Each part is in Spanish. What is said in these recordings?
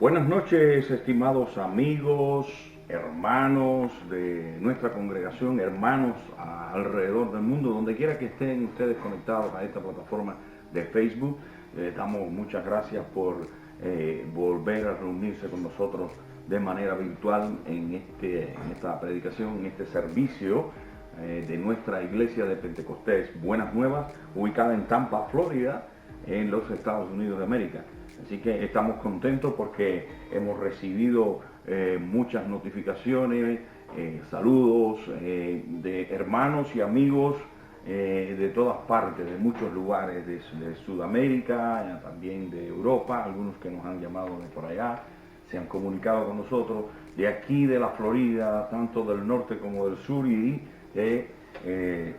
Buenas noches, estimados amigos, hermanos de nuestra congregación, hermanos alrededor del mundo, donde quiera que estén ustedes conectados a esta plataforma de Facebook. Damos muchas gracias por volver a reunirse con nosotros de manera virtual en esta predicación, en este servicio de nuestra iglesia de Pentecostés Buenas Nuevas, ubicada en Tampa, Florida, en los Estados Unidos de América. Así que estamos contentos porque hemos recibido muchas notificaciones, saludos de hermanos y amigos de todas partes, de muchos lugares, de Sudamérica, también de Europa, algunos que nos han llamado de por allá, se han comunicado con nosotros, de aquí de la Florida, tanto del norte como del sur y de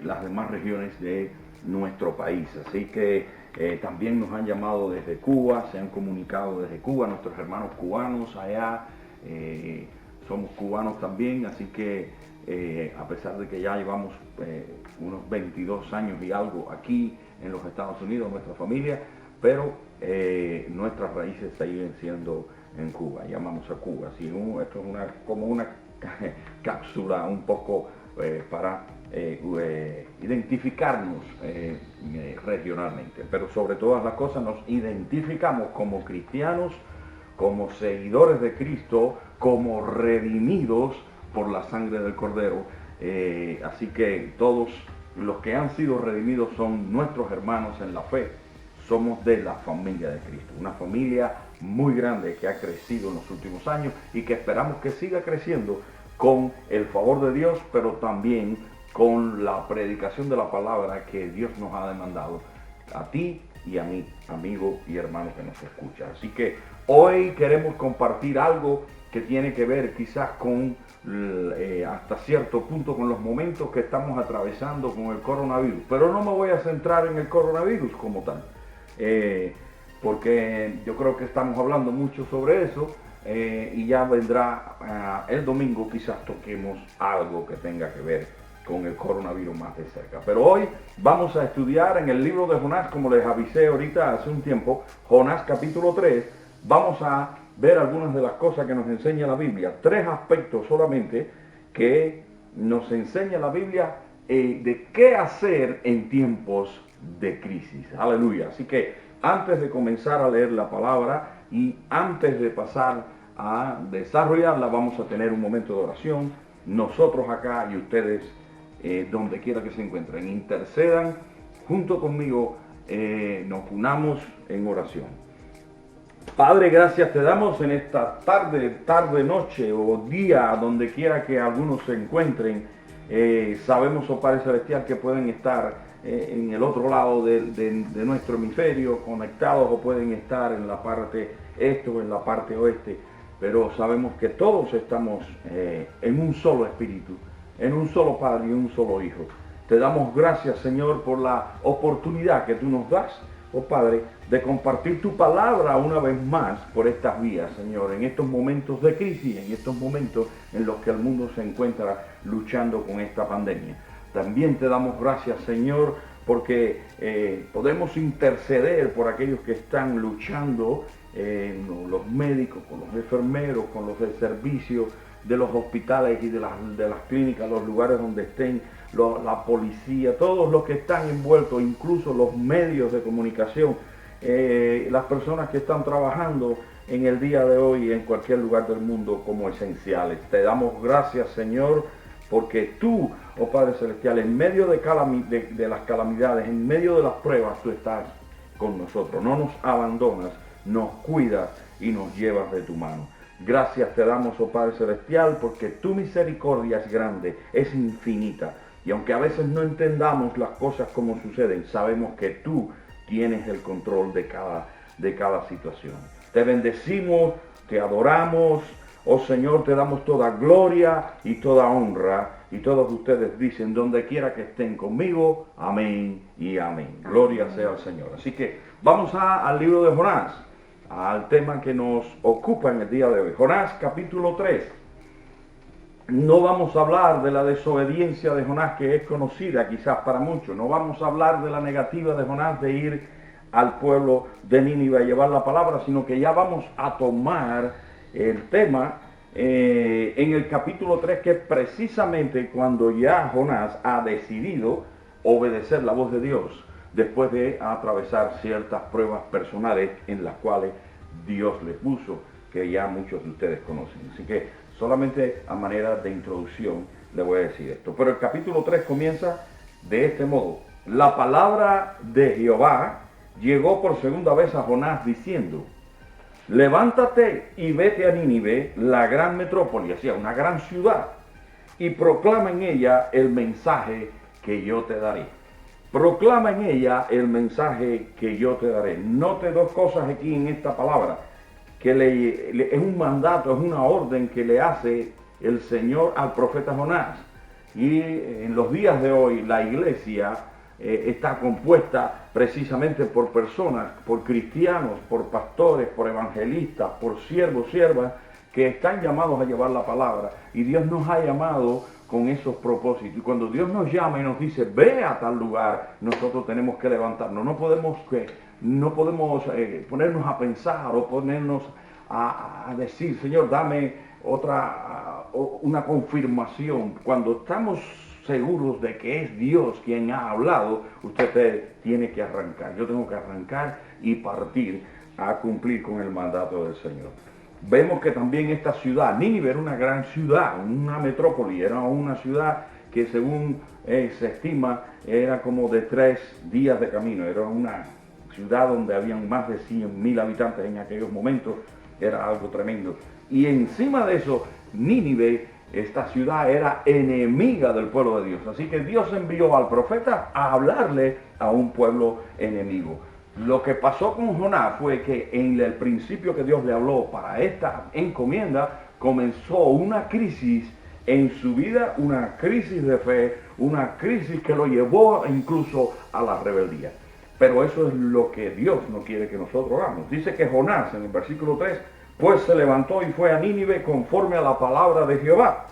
las demás regiones de nuestro país. Así que también nos han llamado desde Cuba, se han comunicado desde Cuba, nuestros hermanos cubanos allá, somos cubanos también, así que a pesar de que ya llevamos unos 22 años y algo aquí en los Estados Unidos, nuestra familia, pero nuestras raíces siguen siendo en Cuba, llamamos a Cuba. Así, esto es como una cápsula un poco para identificarnos regionalmente, pero sobre todas las cosas nos identificamos como cristianos, como seguidores de Cristo, como redimidos por la sangre del Cordero. Así que todos los que han sido redimidos son nuestros hermanos en la fe. Somos de la familia de Cristo, una familia muy grande que ha crecido en los últimos años y que esperamos que siga creciendo con el favor de Dios, pero también con la predicación de la palabra que Dios nos ha demandado a ti y a mí, amigo y hermano que nos escucha. Así que hoy queremos compartir algo que tiene que ver quizás con hasta cierto punto con los momentos que estamos atravesando con el coronavirus, pero no me voy a centrar en el coronavirus como tal, porque yo creo que estamos hablando mucho sobre eso. Y ya vendrá el domingo, quizás toquemos algo que tenga que ver con el coronavirus más de cerca. Pero hoy vamos a estudiar en el libro de Jonás, como les avisé ahorita hace un tiempo, Jonás capítulo 3, vamos a ver algunas de las cosas que nos enseña la Biblia, 3 aspectos solamente que nos enseña la Biblia de qué hacer en tiempos de crisis. Aleluya. Así que antes de comenzar a leer la palabra y antes de pasar a desarrollarla, vamos a tener un momento de oración, nosotros acá y ustedes donde quiera que se encuentren, intercedan junto conmigo, nos unamos en oración. Padre, gracias te damos en esta tarde, noche o día, donde quiera que algunos se encuentren. Sabemos, oh Padre Celestial, que pueden estar en el otro lado de nuestro hemisferio, conectados, o pueden estar en la parte este o en la parte oeste, pero sabemos que todos estamos en un solo espíritu, en un solo Padre y un solo Hijo. Te damos gracias, Señor, por la oportunidad que tú nos das, oh Padre, de compartir tu palabra una vez más por estas vías, Señor, en estos momentos de crisis, en estos momentos en los que el mundo se encuentra luchando con esta pandemia. También te damos gracias, Señor, porque podemos interceder por aquellos que están luchando, los médicos, con los enfermeros, con los del servicio de los hospitales y de las clínicas, los lugares donde estén, la policía, todos los que están envueltos, incluso los medios de comunicación, las personas que están trabajando en el día de hoy en cualquier lugar del mundo como esenciales. Te damos gracias, Señor, porque tú, oh Padre Celestial, en medio de las calamidades, en medio de las pruebas, tú estás con nosotros, no nos abandonas, nos cuidas y nos llevas de tu mano. Gracias te damos, oh Padre Celestial, porque tu misericordia es grande, es infinita. Y aunque a veces no entendamos las cosas como suceden, sabemos que tú tienes el control de cada situación. Te bendecimos, te adoramos, oh Señor, te damos toda gloria y toda honra. Y todos ustedes dicen, donde quiera que estén conmigo, amén y amén. Gloria sea al Señor. Así que vamos al libro de Jonás, al tema que nos ocupa en el día de hoy. Jonás capítulo 3. No vamos a hablar de la desobediencia de Jonás, que es conocida quizás para muchos. No vamos a hablar de la negativa de Jonás de ir al pueblo de Nínive a llevar la palabra, sino que ya vamos a tomar el tema en el capítulo 3, que es precisamente cuando ya Jonás ha decidido obedecer la voz de Dios, después de atravesar ciertas pruebas personales en las cuales Dios le puso, que ya muchos de ustedes conocen. Así que solamente a manera de introducción le voy a decir esto. Pero el capítulo 3 comienza de este modo: la palabra de Jehová llegó por segunda vez a Jonás diciendo: levántate y vete a Nínive, la gran metrópoli, o sea, una gran ciudad, y proclama en ella el mensaje que yo te daré. Proclama en ella el mensaje que yo te daré. Note dos cosas aquí en esta palabra, que es un mandato, es una orden que le hace el Señor al profeta Jonás. Y en los días de hoy la iglesia está compuesta precisamente por personas, por cristianos, por pastores, por evangelistas, por siervos, siervas, que están llamados a llevar la palabra. Y Dios nos ha llamado con esos propósitos. Y cuando Dios nos llama y nos dice, ve a tal lugar, nosotros tenemos que levantarnos. No podemos ponernos a pensar o ponernos a decir, Señor, dame una confirmación. Cuando estamos seguros de que es Dios quien ha hablado, usted tiene que arrancar. Yo tengo que arrancar y partir a cumplir con el mandato del Señor. Vemos que también esta ciudad, Nínive, era una gran ciudad, una metrópoli, era una ciudad que según se estima era como de 3 días de camino. Era una ciudad donde habían más de 100.000 habitantes en aquellos momentos. Era algo tremendo. Y encima de eso, Nínive, esta ciudad, era enemiga del pueblo de Dios. Así que Dios envió al profeta a hablarle a un pueblo enemigo. Lo que pasó con Jonás fue que en el principio que Dios le habló para esta encomienda, comenzó una crisis en su vida, una crisis de fe, una crisis que lo llevó incluso a la rebeldía. Pero eso es lo que Dios no quiere que nosotros hagamos. Dice que Jonás, en el versículo 3, pues se levantó y fue a Nínive conforme a la palabra de Jehová.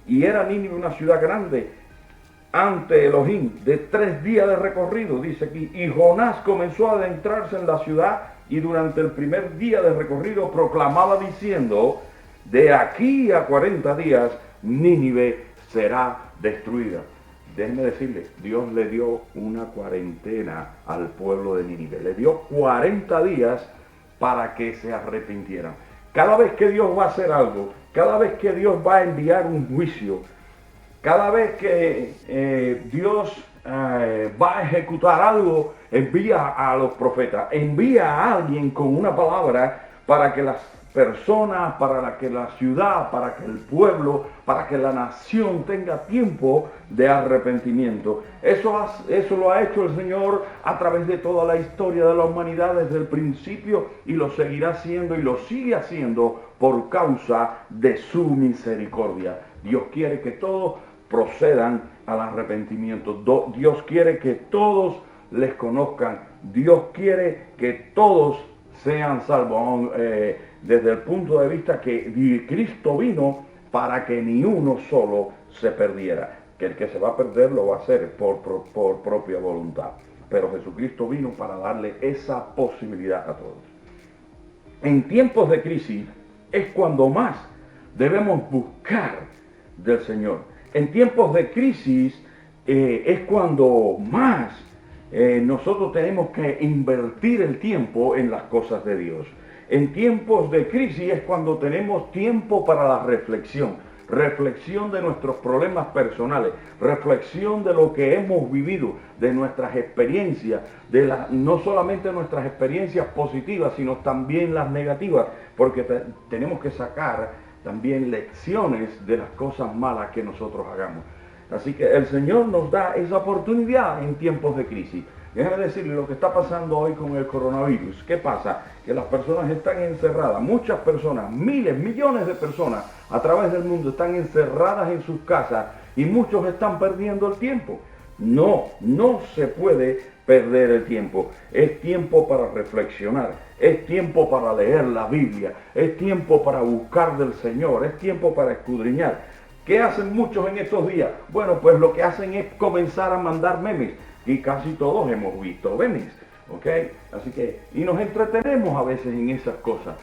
Y era Nínive una ciudad grande ante Elohim, de 3 días de recorrido, dice aquí. Y Jonás comenzó a adentrarse en la ciudad, y durante el primer día de recorrido proclamaba diciendo: de aquí a 40 días Nínive será destruida. Déjenme decirle, Dios le dio una cuarentena al pueblo de Nínive. Le dio 40 días para que se arrepintieran. Cada vez que Dios va a hacer algo, cada vez que Dios va a enviar un juicio, cada vez que Dios va a ejecutar algo, envía a los profetas, envía a alguien con una palabra para que las personas, para que la ciudad, para que el pueblo, para que la nación tenga tiempo de arrepentimiento. Eso lo ha hecho el Señor a través de toda la historia de la humanidad desde el principio, y lo seguirá haciendo y lo sigue haciendo por causa de su misericordia. Dios quiere que todos procedan al arrepentimiento. Dios quiere que todos les conozcan. Dios quiere que todos sean salvos, desde el punto de vista que Cristo vino para que ni uno solo se perdiera. Que el que se va a perder lo va a hacer por propia voluntad. Pero Jesucristo vino para darle esa posibilidad a todos. En tiempos de crisis es cuando más debemos buscar del Señor. En tiempos de crisis es cuando más nosotros tenemos que invertir el tiempo en las cosas de Dios. En tiempos de crisis es cuando tenemos tiempo para la reflexión de nuestros problemas personales, reflexión de lo que hemos vivido, de nuestras experiencias, no solamente nuestras experiencias positivas, sino también las negativas, porque tenemos que sacar también lecciones de las cosas malas que nosotros hagamos. Así que el Señor nos da esa oportunidad en tiempos de crisis. Déjame decirle lo que está pasando hoy con el coronavirus. ¿Qué pasa? Que las personas están encerradas. Muchas personas, miles, millones de personas a través del mundo están encerradas en sus casas, y muchos están perdiendo el tiempo. No se puede perder el tiempo. Es tiempo para reflexionar. Es tiempo para leer la Biblia. Es tiempo para buscar del Señor. Es tiempo para escudriñar. ¿Qué hacen muchos en estos días? Bueno, pues lo que hacen es comenzar a mandar memes. Y casi todos hemos visto memes. ¿ok? Así que, y nos entretenemos a veces en esas cosas.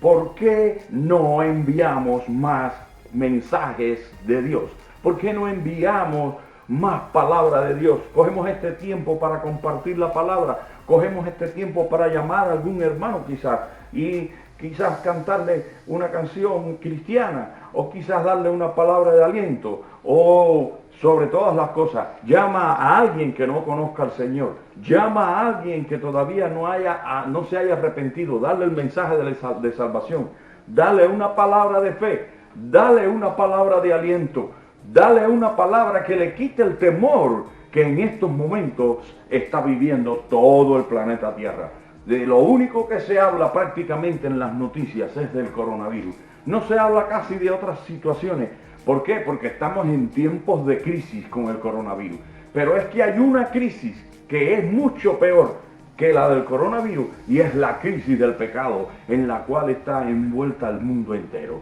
¿Por qué no enviamos más mensajes de Dios? ¿Por qué no enviamos más palabra de Dios? Cogemos este tiempo para compartir la palabra, cogemos este tiempo para llamar a algún hermano quizás y quizás cantarle una canción cristiana o quizás darle una palabra de aliento o sobre todas las cosas, llama a alguien que no conozca al Señor, llama a alguien que todavía no se haya arrepentido, darle el mensaje de salvación, dale una palabra de fe, dale una palabra de aliento, dale una palabra que le quite el temor que en estos momentos está viviendo todo el planeta Tierra. De lo único que se habla prácticamente en las noticias es del coronavirus. No se habla casi de otras situaciones. ¿Por qué? Porque estamos en tiempos de crisis con el coronavirus. Pero es que hay una crisis que es mucho peor que la del coronavirus y es la crisis del pecado en la cual está envuelta el mundo entero.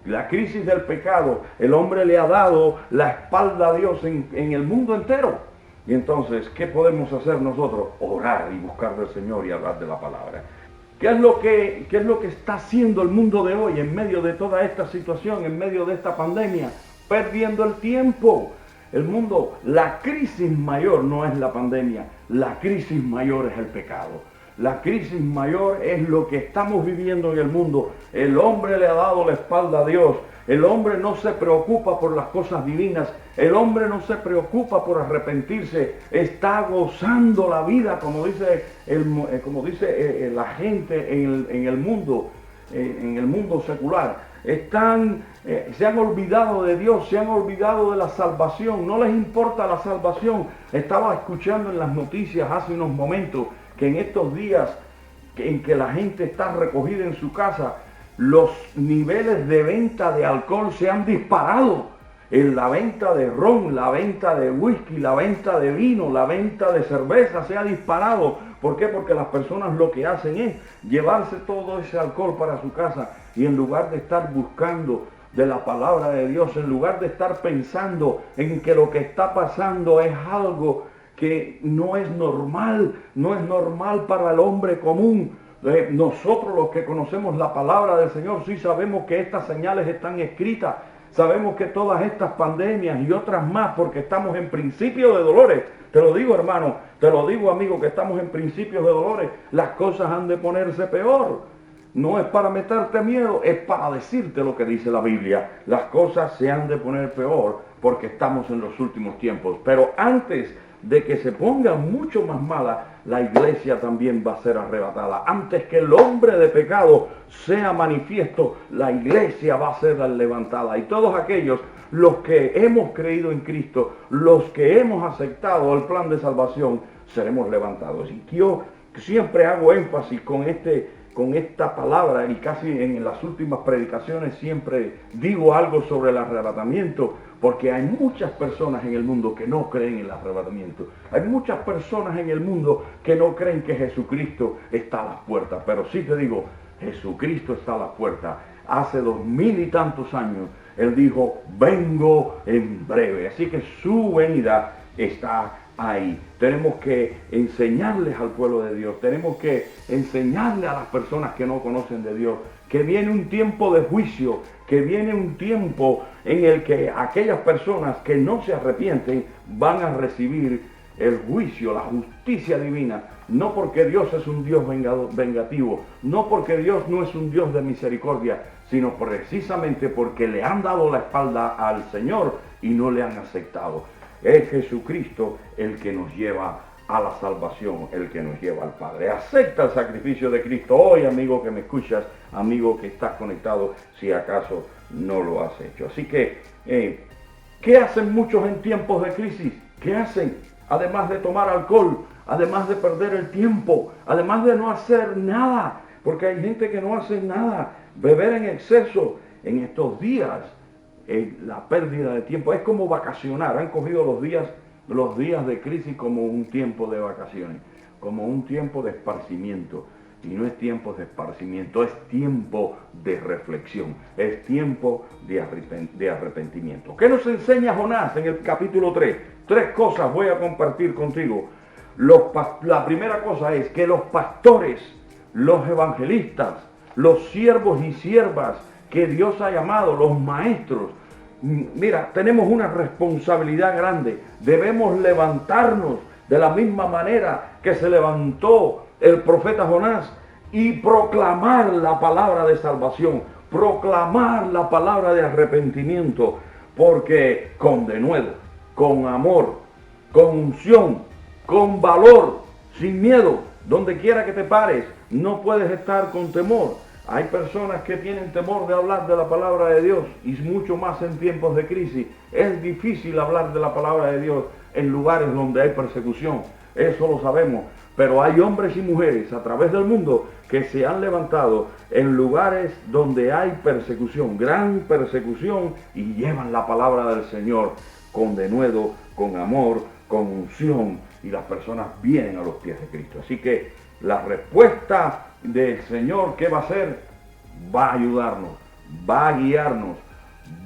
La crisis del pecado, el hombre le ha dado la espalda a Dios en el mundo entero. Y entonces, ¿qué podemos hacer nosotros? Orar y buscar del Señor y hablar de la palabra. ¿Qué es lo que está haciendo el mundo de hoy en medio de toda esta situación, en medio de esta pandemia? Perdiendo el tiempo. El mundo, la crisis mayor no es la pandemia, la crisis mayor es el pecado. La crisis mayor es lo que estamos viviendo en el mundo. El hombre le ha dado la espalda a Dios. El hombre no se preocupa por las cosas divinas. El hombre no se preocupa por arrepentirse. Está gozando la vida, como dice la gente en el mundo secular. Se han olvidado de Dios, se han olvidado de la salvación. No les importa la salvación. Estaba escuchando en las noticias hace unos momentos que en estos días en que la gente está recogida en su casa, los niveles de venta de alcohol se han disparado. En la venta de ron, la venta de whisky, la venta de vino, la venta de cerveza se ha disparado. ¿Por qué? Porque las personas lo que hacen es llevarse todo ese alcohol para su casa y en lugar de estar buscando de la palabra de Dios, en lugar de estar pensando en que lo que está pasando es algo que no es normal para el hombre común. Nosotros los que conocemos la palabra del Señor sí sabemos que estas señales están escritas, sabemos que todas estas pandemias y otras más, porque estamos en principio de dolores, te lo digo hermano, te lo digo amigo, que estamos en principios de dolores, las cosas han de ponerse peor. No es para meterte miedo, es para decirte lo que dice la Biblia. Las cosas se han de poner peor porque estamos en los últimos tiempos, pero antes de que se ponga mucho más mala, la iglesia también va a ser arrebatada. Antes que el hombre de pecado sea manifiesto, la iglesia va a ser levantada. Y todos aquellos, los que hemos creído en Cristo, los que hemos aceptado el plan de salvación, seremos levantados. Y yo siempre hago énfasis con esta palabra, y casi en las últimas predicaciones siempre digo algo sobre el arrebatamiento, porque hay muchas personas en el mundo que no creen en el arrebatamiento. Hay muchas personas en el mundo que no creen que Jesucristo está a las puertas. Pero sí te digo, Jesucristo está a las puertas. Hace 2000 y tantos años, Él dijo, vengo en breve. Así que su venida está ahí. Tenemos que enseñarles al pueblo de Dios, tenemos que enseñarle a las personas que no conocen de Dios, que viene un tiempo de juicio, que viene un tiempo en el que aquellas personas que no se arrepienten van a recibir el juicio, la justicia divina, no porque Dios es un Dios vengativo, no porque Dios no es un Dios de misericordia, sino precisamente porque le han dado la espalda al Señor y no le han aceptado. Es Jesucristo el que nos lleva a la salvación, el que nos lleva al Padre. Acepta el sacrificio de Cristo hoy, amigo que me escuchas, amigo que estás conectado, si acaso no lo has hecho. Así que, ¿qué hacen muchos en tiempos de crisis? ¿Qué hacen? Además de tomar alcohol, además de perder el tiempo, además de no hacer nada, porque hay gente que no hace nada, beber en exceso en estos días. La pérdida de tiempo es como vacacionar. Han cogido los días de crisis como un tiempo de vacaciones, como un tiempo de esparcimiento. Y no es tiempo de esparcimiento, es tiempo de reflexión, es tiempo de arrepentimiento. ¿Qué nos enseña Jonás en el capítulo 3? 3 cosas voy a compartir contigo. La primera cosa es que los pastores, los evangelistas, los siervos y siervas que Dios ha llamado, los maestros, mira, tenemos una responsabilidad grande. Debemos levantarnos de la misma manera que se levantó el profeta Jonás y proclamar la palabra de salvación, proclamar la palabra de arrepentimiento, porque con denuedo, con amor, con unción, con valor, sin miedo, donde quiera que te pares, no puedes estar con temor. Hay personas que tienen temor de hablar de la palabra de Dios, y mucho más en tiempos de crisis. Es difícil hablar de la palabra de Dios en lugares donde hay persecución, eso lo sabemos, pero hay hombres y mujeres a través del mundo que se han levantado en lugares donde hay persecución, gran persecución, y llevan la palabra del Señor con denuedo, con amor, con unción, y las personas vienen a los pies de Cristo. Así que la respuesta del Señor, ¿qué va a hacer? Va a ayudarnos, va a guiarnos,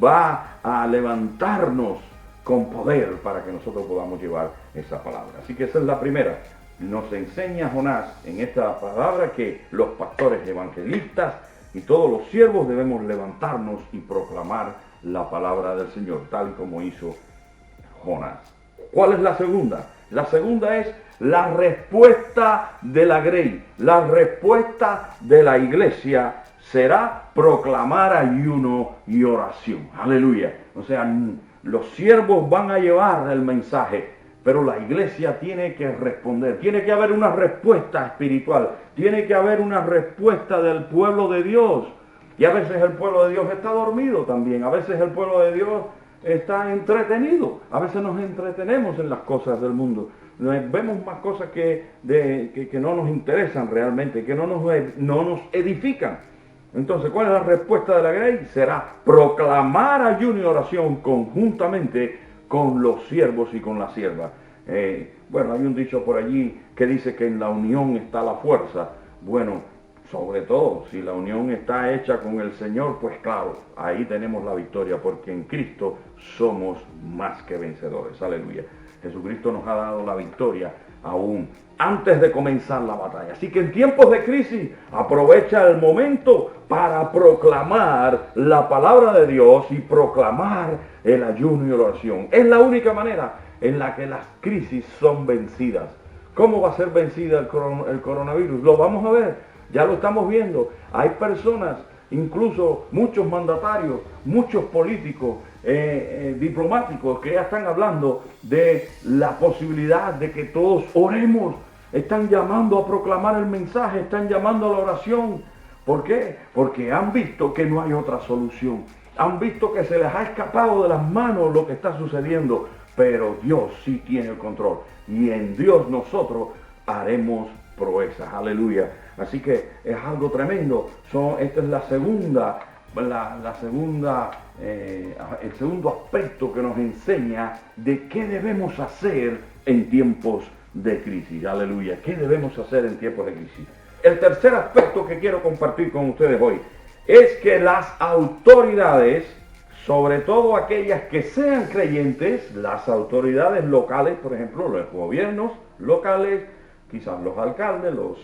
va a levantarnos con poder para que nosotros podamos llevar esa palabra. Así que esa es la primera. Nos enseña Jonás en esta palabra que los pastores evangelistas y todos los siervos debemos levantarnos y proclamar la palabra del Señor, tal como hizo Jonás. ¿Cuál es la segunda? La segunda es la respuesta de la grey, la respuesta de la iglesia será proclamar ayuno y oración. Aleluya. O sea, los siervos van a llevar el mensaje, pero la iglesia tiene que responder. Tiene que haber una respuesta espiritual. Tiene que haber una respuesta del pueblo de Dios. Y a veces el pueblo de Dios está dormido también. A veces el pueblo de Dios está entretenido. A veces nos entretenemos en las cosas del mundo. Vemos más cosas que no nos interesan realmente, que no nos edifican. Entonces, ¿cuál es la respuesta de la grey? Será proclamar ayuno y oración conjuntamente con los siervos y con las siervas. Bueno, hay un dicho por allí que dice que en la unión está la fuerza. Bueno, sobre todo, si la unión está hecha con el Señor, pues claro, ahí tenemos la victoria, porque en Cristo somos más que vencedores. Aleluya. Jesucristo nos ha dado la victoria aún antes de comenzar la batalla. Así que en tiempos de crisis, aprovecha el momento para proclamar la palabra de Dios y proclamar el ayuno y la oración. Es la única manera en la que las crisis son vencidas. ¿Cómo va a ser vencida el coronavirus? Lo vamos a ver, ya lo estamos viendo. Hay personas, incluso muchos mandatarios, muchos políticos, diplomáticos que ya están hablando de la posibilidad de que todos oremos. Están llamando a proclamar el mensaje, están llamando a la oración. ¿Por qué? Porque han visto que no hay otra solución. Han visto que se les ha escapado de las manos lo que está sucediendo. Pero Dios sí tiene el control. Y en Dios nosotros haremos proezas. Aleluya. Así que es algo tremendo. Esta es la segunda, el segundo aspecto que nos enseña de qué debemos hacer en tiempos de crisis. Aleluya. ¿Qué debemos hacer en tiempos de crisis? El tercer aspecto que quiero compartir con ustedes hoy es que las autoridades, sobre todo aquellas que sean creyentes, las autoridades locales, por ejemplo, los gobiernos locales, quizás los alcaldes, los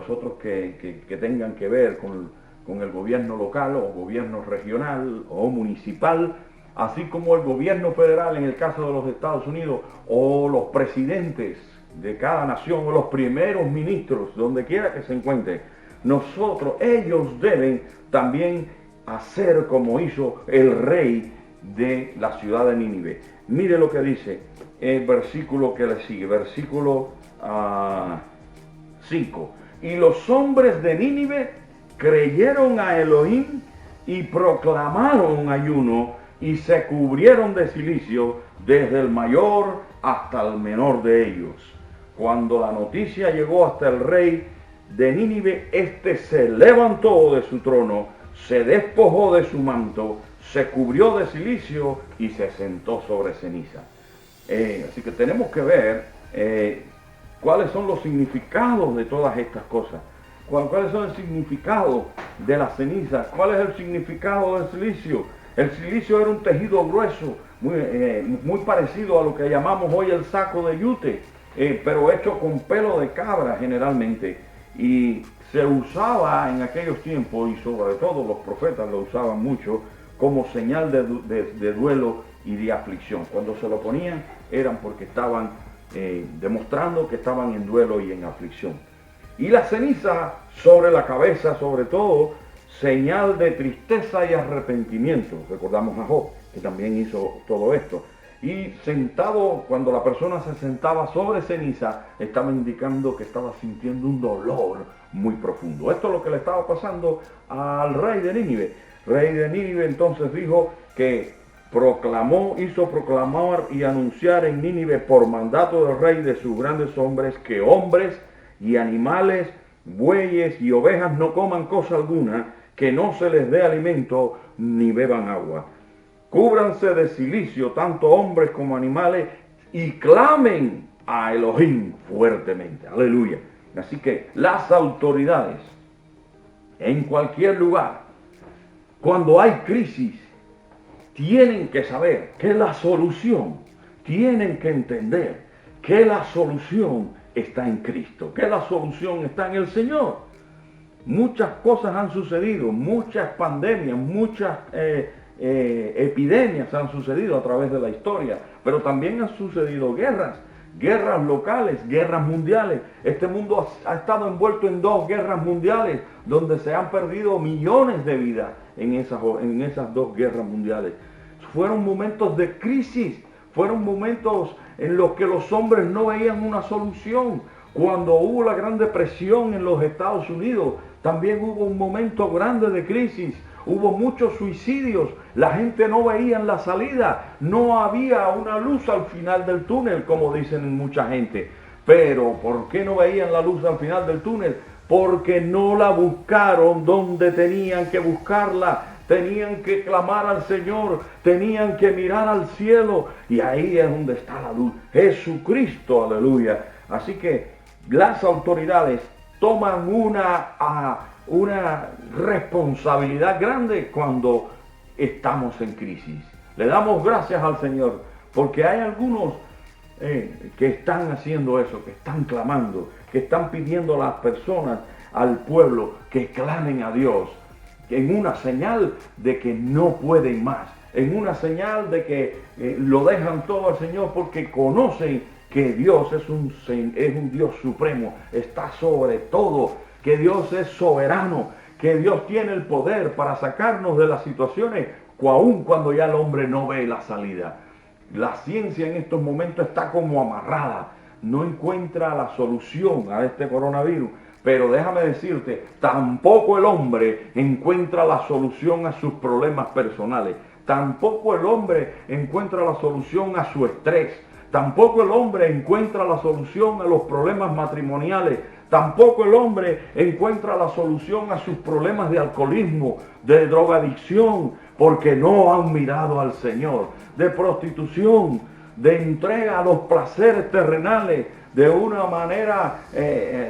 otros que tengan que ver con el gobierno local o gobierno regional o municipal, así como el gobierno federal en el caso de los Estados Unidos, o los presidentes de cada nación, o los primeros ministros, donde quiera que se encuentren, ellos deben también hacer como hizo el rey de la ciudad de Nínive. Mire lo que dice el versículo que le sigue, versículo 5. Y los hombres de Nínive creyeron a Elohim y proclamaron ayuno y se cubrieron de cilicio desde el mayor hasta el menor de ellos. Cuando la noticia llegó hasta el rey de Nínive, este se levantó de su trono, se despojó de su manto, se cubrió de cilicio y se sentó sobre ceniza. Así que tenemos que ver cuáles son los significados de todas estas cosas. ¿Cuáles son el significado de las cenizas? ¿Cuál es el significado del cilicio? El cilicio era un tejido grueso muy parecido a lo que llamamos hoy el saco de yute, pero hecho con pelo de cabra generalmente. Y se usaba en aquellos tiempos, y sobre todo los profetas lo usaban mucho, como señal de duelo y de aflicción. Cuando se lo ponían eran porque estaban demostrando que estaban en duelo y en aflicción. Y la ceniza sobre la cabeza, sobre todo, señal de tristeza y arrepentimiento. Recordamos a Job, que también hizo todo esto. Y sentado, cuando la persona se sentaba sobre ceniza, estaba indicando que estaba sintiendo un dolor muy profundo. Esto es lo que le estaba pasando al rey de Nínive. Rey de Nínive entonces dijo que hizo proclamar y anunciar en Nínive por mandato del rey de sus grandes hombres que hombres y animales, bueyes y ovejas no coman cosa alguna, que no se les dé alimento ni beban agua. Cúbranse de cilicio tanto hombres como animales y clamen a Elohim fuertemente. Aleluya. Así que las autoridades en cualquier lugar, cuando hay crisis, tienen que saber que la solución, tienen que entender que la solución está en Cristo, que la solución está en el Señor. Muchas cosas han sucedido, muchas pandemias, muchas epidemias han sucedido a través de la historia, pero también han sucedido guerras locales, guerras mundiales. Este mundo ha estado envuelto en 2 guerras mundiales, donde se han perdido millones de vidas en esas 2 guerras mundiales. Fueron momentos de crisis, fueron momentos en los que los hombres no veían una solución. Cuando hubo la Gran Depresión en los Estados Unidos, también hubo un momento grande de crisis. Hubo muchos suicidios, la gente no veía la salida, no había una luz al final del túnel, como dicen mucha gente. Pero, ¿por qué no veían la luz al final del túnel? Porque no la buscaron donde tenían que buscarla. Tenían que clamar al Señor, tenían que mirar al cielo, y ahí es donde está la luz. Jesucristo, aleluya. Así que las autoridades toman una responsabilidad grande cuando estamos en crisis. Le damos gracias al Señor porque hay algunos que están haciendo eso, que están clamando, que están pidiendo a las personas, al pueblo, que clamen a Dios en una señal de que no pueden más, en una señal de que lo dejan todo al Señor porque conocen que Dios es un Dios supremo, está sobre todo, que Dios es soberano, que Dios tiene el poder para sacarnos de las situaciones, aun cuando ya el hombre no ve la salida. La ciencia en estos momentos está como amarrada, no encuentra la solución a este coronavirus, pero déjame decirte, tampoco el hombre encuentra la solución a sus problemas personales, tampoco el hombre encuentra la solución a su estrés, tampoco el hombre encuentra la solución a los problemas matrimoniales, tampoco el hombre encuentra la solución a sus problemas de alcoholismo, de drogadicción, porque no han mirado al Señor, de prostitución, de entrega a los placeres terrenales de una manera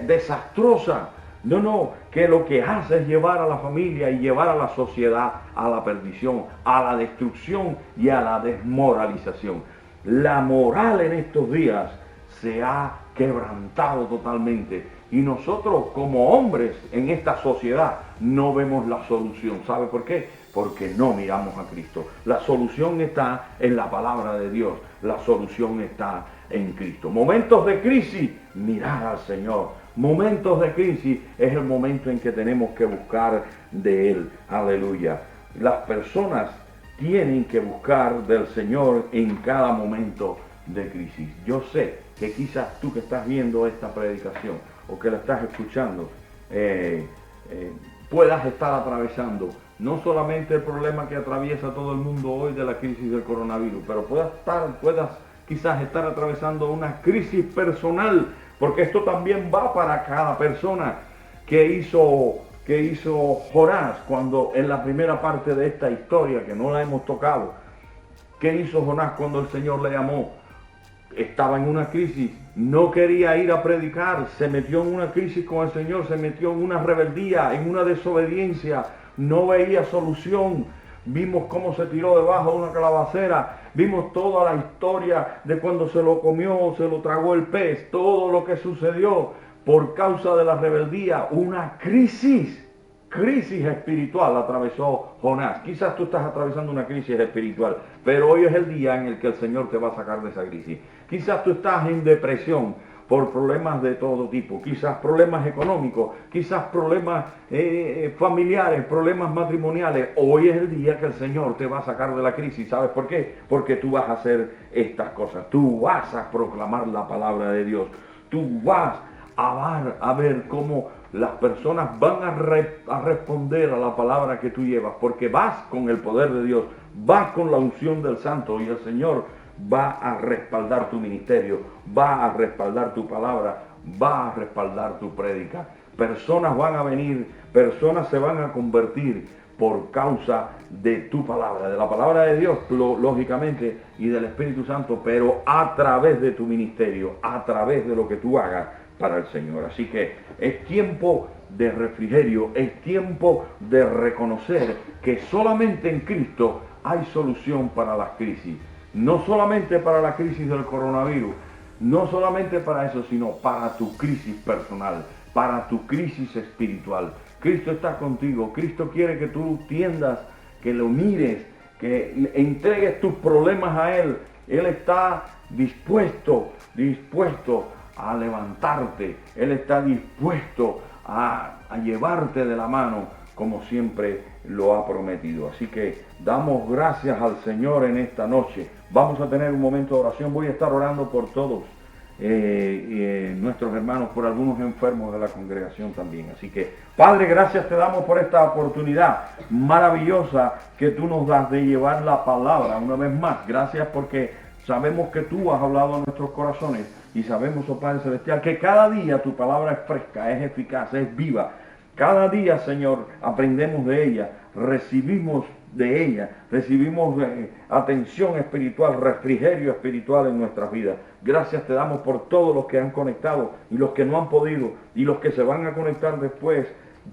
desastrosa. No, que lo que hace es llevar a la familia y llevar a la sociedad a la perdición, a la destrucción y a la desmoralización. La moral en estos días se ha quebrantado totalmente y nosotros como hombres en esta sociedad no vemos la solución. ¿Sabe por qué? Porque no miramos a Cristo. La solución está en la palabra de Dios. La solución está en Cristo. Momentos de crisis, mirar al Señor. Momentos de crisis es el momento en que tenemos que buscar de Él. Aleluya. Las personas tienen que buscar del Señor en cada momento de crisis. Yo sé que quizás tú que estás viendo esta predicación o que la estás escuchando, puedas estar atravesando no solamente el problema que atraviesa todo el mundo hoy de la crisis del coronavirus, pero puedas quizás estar atravesando una crisis personal, porque esto también va para cada persona. Que hizo Jonás cuando en la primera parte de esta historia, que no la hemos tocado? ¿Qué hizo Jonás cuando el Señor le llamó? Estaba en una crisis, no quería ir a predicar, se metió en una crisis con el Señor, se metió en una rebeldía, en una desobediencia, no veía solución. Vimos cómo se tiró debajo de una calabacera vimos toda la historia de cuando se lo comió, se lo tragó el pez, todo lo que sucedió por causa de la rebeldía, una crisis espiritual atravesó Jonás. Quizás tú estás atravesando una crisis espiritual, pero hoy es el día en el que el Señor te va a sacar de esa crisis. Quizás tú estás en depresión por problemas de todo tipo, quizás problemas económicos, quizás problemas familiares, problemas matrimoniales. Hoy es el día que el Señor te va a sacar de la crisis. ¿Sabes por qué? Porque tú vas a hacer estas cosas, tú vas a proclamar la palabra de Dios, tú vas a ver cómo las personas van a responder a la palabra que tú llevas, porque vas con el poder de Dios, vas con la unción del Santo, y el Señor va a respaldar tu ministerio, va a respaldar tu palabra, va a respaldar tu prédica. Personas van a venir, personas se van a convertir por causa de tu palabra, de la palabra de Dios, lógicamente, y del Espíritu Santo, pero a través de tu ministerio, a través de lo que tú hagas para el Señor. Así que es tiempo de refrigerio, es tiempo de reconocer que solamente en Cristo hay solución para las crisis. No solamente para la crisis del coronavirus, no solamente para eso, sino para tu crisis personal, para tu crisis espiritual. Cristo está contigo, Cristo quiere que tú tiendas, que lo mires, que entregues tus problemas a Él. Él está dispuesto a levantarte, Él está dispuesto a llevarte de la mano, como siempre lo ha prometido. Así que damos gracias al Señor en esta noche. Vamos a tener un momento de oración. Voy a estar orando por todos nuestros hermanos, por algunos enfermos de la congregación también. Así que, Padre, gracias te damos por esta oportunidad maravillosa que tú nos das de llevar la palabra una vez más. Gracias porque sabemos que tú has hablado a nuestros corazones, y sabemos, oh Padre Celestial, que cada día tu palabra es fresca, es eficaz, es viva. Cada día, Señor, aprendemos de ella, recibimos de ella, recibimos atención espiritual, refrigerio espiritual en nuestras vidas. Gracias te damos por todos los que han conectado y los que no han podido y los que se van a conectar después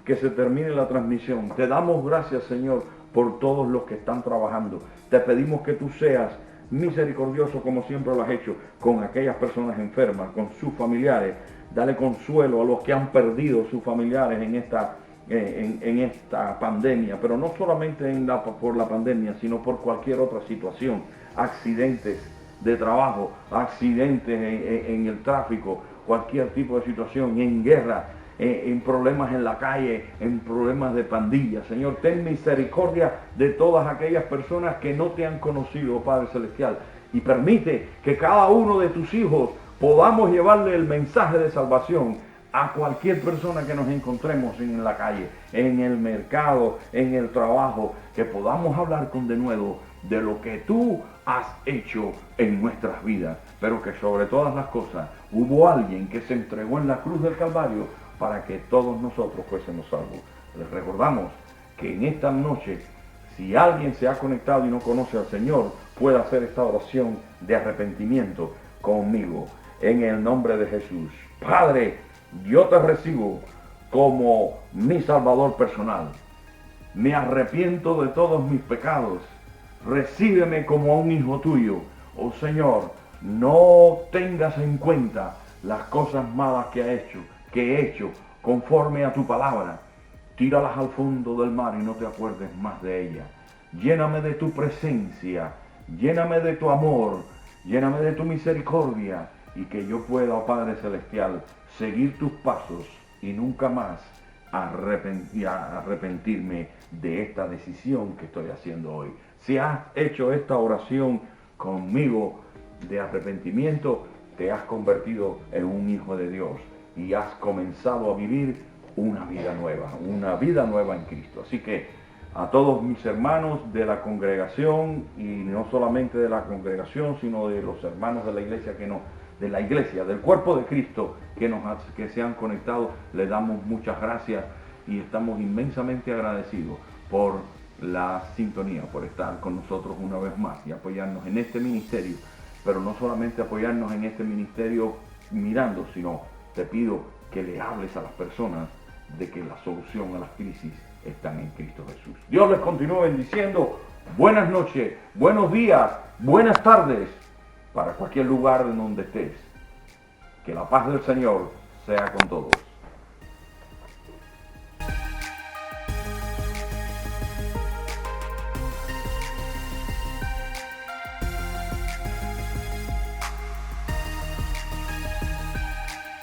que se termine la transmisión. Te damos gracias, Señor, por todos los que están trabajando. Te pedimos que tú seas misericordioso, como siempre lo has hecho, con aquellas personas enfermas, con sus familiares. Dale consuelo a los que han perdido sus familiares en esta pandemia, pero no solamente por la pandemia, sino por cualquier otra situación, accidentes de trabajo, accidentes en el tráfico, cualquier tipo de situación, en guerra, en problemas en la calle, en problemas de pandillas. Señor, ten misericordia de todas aquellas personas que no te han conocido, Padre Celestial, y permite que cada uno de tus hijos podamos llevarle el mensaje de salvación a cualquier persona que nos encontremos en la calle, en el mercado, en el trabajo, que podamos hablar con denuedo de lo que tú has hecho en nuestras vidas, pero que sobre todas las cosas hubo alguien que se entregó en la cruz del Calvario para que todos nosotros fuésemos salvos. Les recordamos que en esta noche, si alguien se ha conectado y no conoce al Señor, puede hacer esta oración de arrepentimiento conmigo. En el nombre de Jesús. Padre, yo te recibo como mi Salvador personal. Me arrepiento de todos mis pecados. Recíbeme como a un hijo tuyo. Oh Señor, no tengas en cuenta las cosas malas que he hecho conforme a tu palabra. Tíralas al fondo del mar y no te acuerdes más de ellas. Lléname de tu presencia, lléname de tu amor, lléname de tu misericordia, y que yo pueda, oh Padre Celestial, seguir tus pasos y nunca más arrepentirme de esta decisión que estoy haciendo hoy. Si has hecho esta oración conmigo de arrepentimiento, te has convertido en un hijo de Dios y has comenzado a vivir una vida nueva en Cristo. Así que a todos mis hermanos de la congregación, y no solamente de la congregación, sino de los hermanos de la iglesia del cuerpo de Cristo que se han conectado, le damos muchas gracias y estamos inmensamente agradecidos por la sintonía, por estar con nosotros una vez más y apoyarnos en este ministerio, pero no solamente apoyarnos en este ministerio mirando, sino te pido que le hables a las personas de que la solución a las crisis están en Cristo Jesús. Dios les continúe bendiciendo. buenas noches, buenos días, buenas tardes, para cualquier lugar en donde estés. Que la paz del Señor sea con todos.